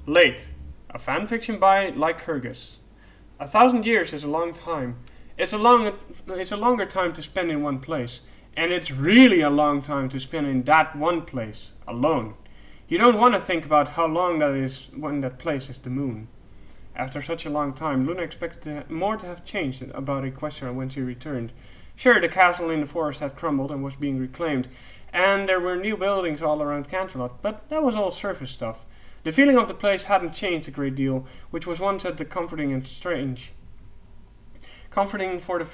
Late, a fanfiction by Lycurgus. 1,000 years is a long time. It's a longer time to spend in one place, and it's really a long time to spend in that one place, alone. You don't want to think about how long that is when that place is the moon. After such a long time, Luna expected more to have changed about Equestria when she returned. Sure, the castle in the forest had crumbled and was being reclaimed, and there were new buildings all around Canterlot, but that was all surface stuff. The feeling of the place hadn't changed a great deal, which was once at the comforting and strange. Comforting for the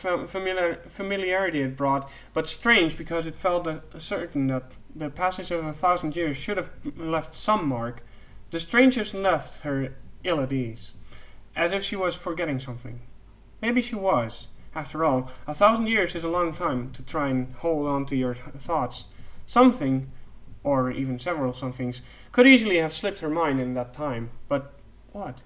familiarity it brought, but strange because it felt certain that the passage of 1,000 years should have left some mark. The strangeness left her ill at ease, as if she was forgetting something. Maybe she was. After all, 1,000 years is a long time to try and hold on to your thoughts. Something, or even several somethings, could easily have slipped her mind in that time. But what?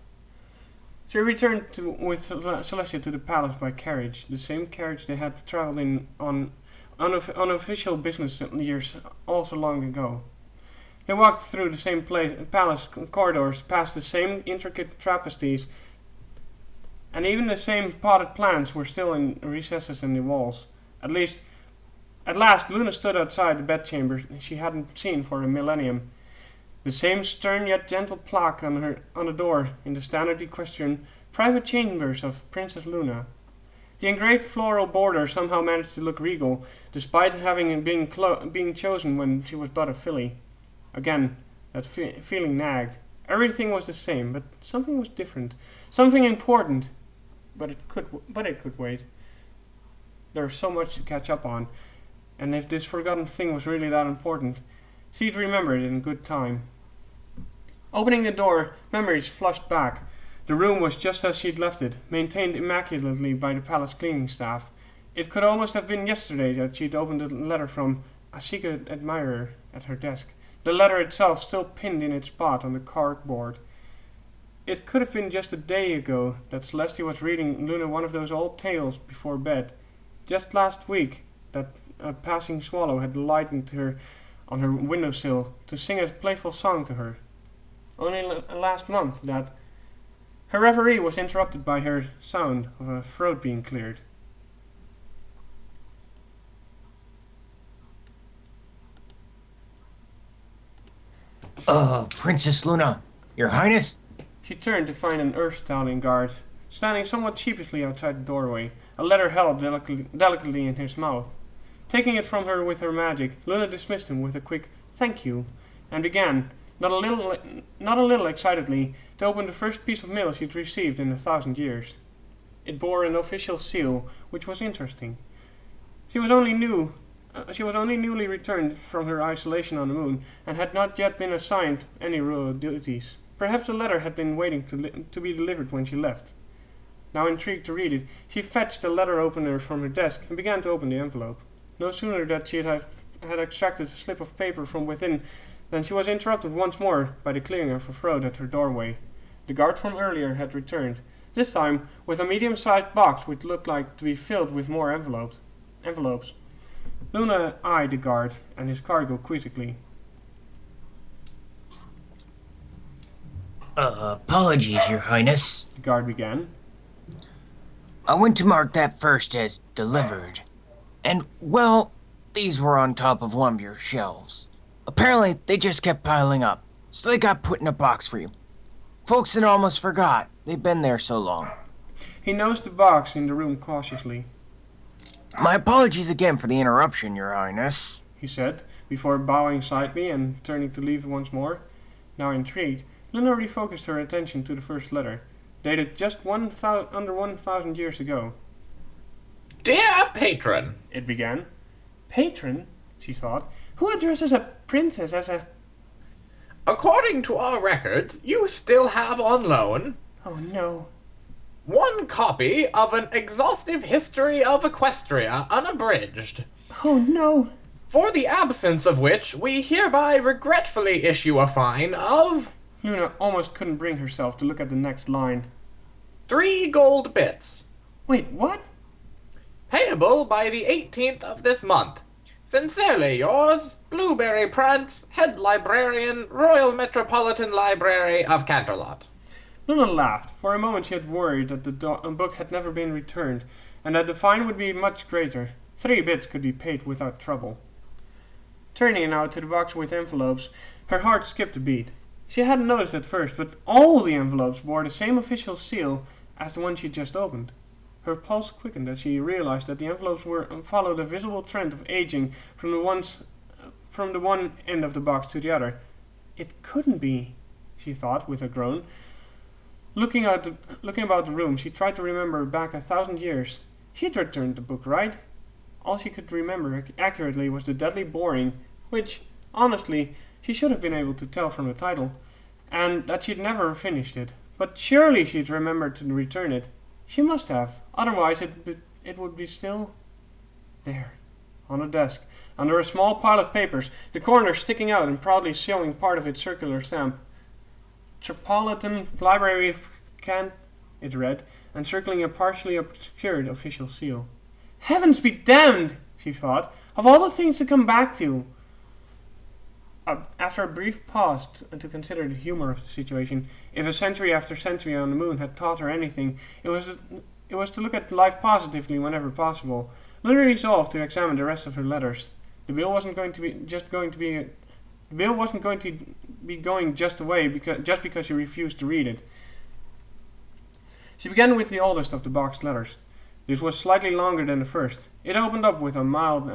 She returned with Celestia to the palace by carriage, the same carriage they had travelled in on unofficial business years all so long ago. They walked through the same palace corridors, past the same intricate trapezies, and even the same potted plants were still in recesses in the walls. At last, Luna stood outside the bedchamber she hadn't seen for a millennium. The same stern yet gentle plaque on the door in the standard equestrian private chambers of Princess Luna. The engraved floral border somehow managed to look regal, despite having being chosen when she was but a filly. Again, that feeling nagged. Everything was the same, but something was different, something important. But it could wait. There was so much to catch up on, and if this forgotten thing was really that important, she'd remember it in good time. Opening the door, memories flushed back. The room was just as she'd left it, maintained immaculately by the palace cleaning staff. It could almost have been yesterday that she'd opened a letter from a secret admirer at her desk, the letter itself still pinned in its spot on the cardboard. It could have been just a day ago that Celestia was reading Luna one of those old tales before bed. Just last week that a passing swallow had alighted her on her windowsill to sing a playful song to her. Only last month that her reverie was interrupted by her sound of a throat being cleared. Princess Luna, Your Highness? She turned to find an earth-stallion guard standing somewhat sheepishly outside the doorway, a letter held delicately in his mouth. Taking it from her with her magic, Luna dismissed him with a quick "thank you," and began, not a little excitedly, to open the first piece of mail she'd received in 1,000 years. It bore an official seal, which was interesting. She was only newly returned from her isolation on the moon, and had not yet been assigned any royal duties. Perhaps the letter had been waiting to be delivered when she left. Now intrigued to read it, she fetched the letter opener from her desk and began to open the envelope. No sooner that she had extracted a slip of paper from within than she was interrupted once more by the clearing of her throat at her doorway. The guard from earlier had returned, this time with a medium-sized box which looked like to be filled with more envelopes. Luna eyed the guard and his cargo quizzically. Apologies, Your Highness. The guard began. I went to mark that first as delivered. And, well, these were on top of one of your shelves. Apparently, they just kept piling up, so they got put in a box for you. Folks had almost forgot. They'd been there so long. He nosed the box in the room cautiously. My apologies again for the interruption, Your Highness, he said, before bowing slightly and turning to leave once more. Now intrigued, Luna refocused her attention to the first letter, dated just under 1,000 years ago. Dear patron, it began. Patron? She thought. Who addresses a princess as a... According to our records, you still have on loan... Oh no. One copy of an exhaustive history of Equestria, unabridged. Oh no. For the absence of which, we hereby regretfully issue a fine of... Luna almost couldn't bring herself to look at the next line. 3 gold bits. Wait, what? Payable by the 18th of this month. Sincerely yours, Blueberry Prance, Head Librarian, Royal Metropolitan Library of Canterlot. Luna laughed. For a moment she had worried that the book had never been returned, and that the fine would be much greater. 3 bits could be paid without trouble. Turning now to the box with envelopes, her heart skipped a beat. She hadn't noticed at first, but all the envelopes bore the same official seal as the one she just opened. Her pulse quickened as she realized that the envelopes followed a visible trend of aging from the one end of the box to the other. It couldn't be, she thought with a groan. Looking about the room, she tried to remember back 1,000 years. She had returned the book, right? All she could remember accurately was the deadly boring, which, honestly, she should have been able to tell from the title, and that she'd never finished it. But surely she'd remembered to return it. She must have, otherwise it would be still there, on a desk, under a small pile of papers, the corner sticking out and proudly showing part of its circular stamp. Metropolitan Library of Kent, it read, encircling a partially obscured official seal. Heavens be damned, she thought, of all the things to come back to. After a brief pause to consider the humor of the situation, if a century after century on the moon had taught her anything, it was to look at life positively whenever possible. Luna resolved to examine the rest of her letters. The bill wasn't going to be going just away because she refused to read it. She began with the oldest of the boxed letters. This was slightly longer than the first. It opened up with a mild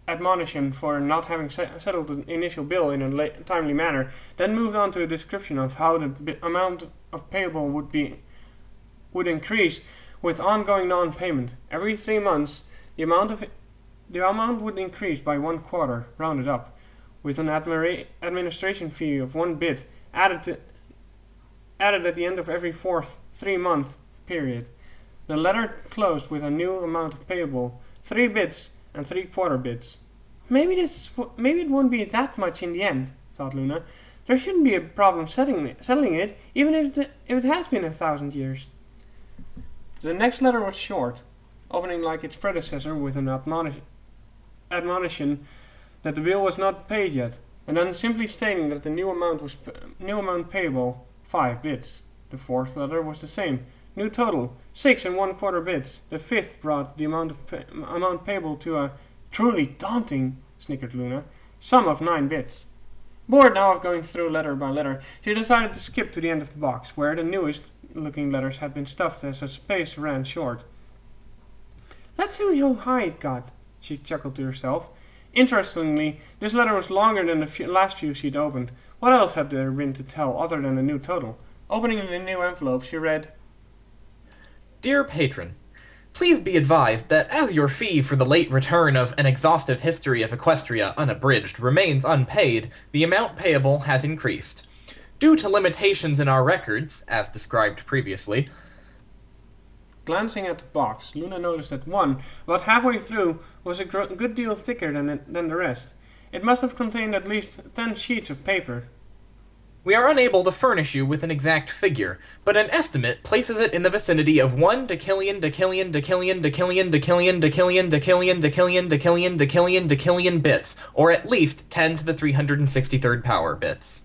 admonition for not having settled the initial bill in a timely manner, then moved on to a description of how the amount of payable would increase with ongoing non-payment. Every 3 months, the amount would increase by 1/4, rounded up, with an administration fee of 1 bit added at the end of every 4th 3-month period. The letter closed with a new amount of payable, 3 bits and 3/4 bits. Maybe it won't be that much in the end, thought Luna. There shouldn't be a problem settling it, even if it has been 1,000 years. The next letter was short, opening like its predecessor with an admonition that the bill was not paid yet, and then simply stating that the new amount payable, 5 bits. The 4th letter was the same. New total, 6 1/4 bits. The 5th brought the amount payable to a truly daunting, snickered Luna, sum of 9 bits. Bored now of going through letter by letter, she decided to skip to the end of the box, where the newest looking letters had been stuffed as the space ran short. Let's see how high it got, she chuckled to herself. Interestingly, this letter was longer than the last few she'd opened. What else had there been to tell other than the new total? Opening the new envelope, she read, Dear Patron, please be advised that as your fee for the late return of An Exhaustive History of Equestria Unabridged remains unpaid, the amount payable has increased. Due to limitations in our records, as described previously. Glancing at the box, Luna noticed that one, about halfway through, was a good deal thicker than the rest. It must have contained at least 10 sheets of paper. We are unable to furnish you with an exact figure, but an estimate places it in the vicinity of 1 decillion decillion decillion decillion decillion decillion decillion decillion decillion decillion decillion bits, or at least 10 to the 363rd power bits.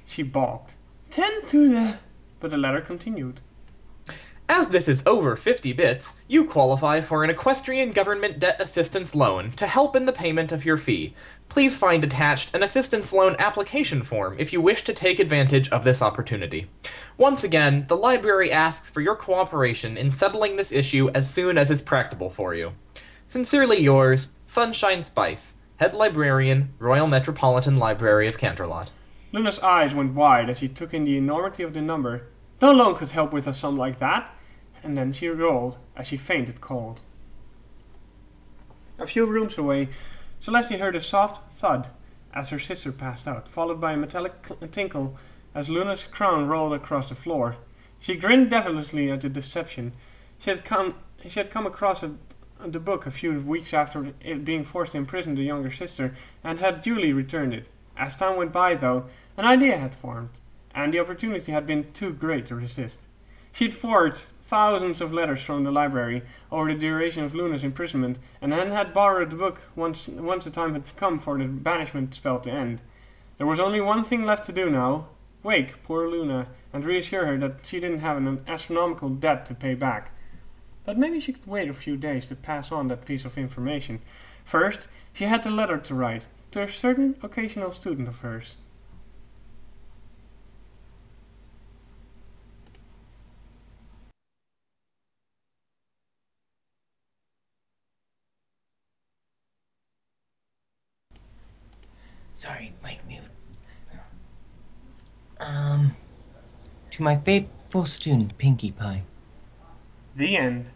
She balked. 10 to the... But the letter continued. As this is over 50 bits, you qualify for an Equestrian Government Debt Assistance Loan to help in the payment of your fee. Please find attached an assistance loan application form if you wish to take advantage of this opportunity. Once again, the library asks for your cooperation in settling this issue as soon as is practicable for you. Sincerely yours, Sunshine Spice, Head Librarian, Royal Metropolitan Library of Canterlot. Luna's eyes went wide as she took in the enormity of the number. No loan could help with a sum like that. And then she rolled as she fainted cold. A few rooms away, Celestia heard a soft thud as her sister passed out, followed by a metallic tinkle as Luna's crown rolled across the floor. She grinned devilishly at the deception. She had come across the book a few weeks after it being forced to imprison the younger sister, and had duly returned it. As time went by, though, an idea had formed, and the opportunity had been too great to resist. She'd forged thousands of letters from the library over the duration of Luna's imprisonment, and then had borrowed the book once the time had come for the banishment spell to end. There was only one thing left to do now: wake poor Luna and reassure her that she didn't have an astronomical debt to pay back. But maybe she could wait a few days to pass on that piece of information. First, she had a letter to write to a certain occasional student of hers. Sorry, mic mute. To my faithful student, Pinkie Pie. The end.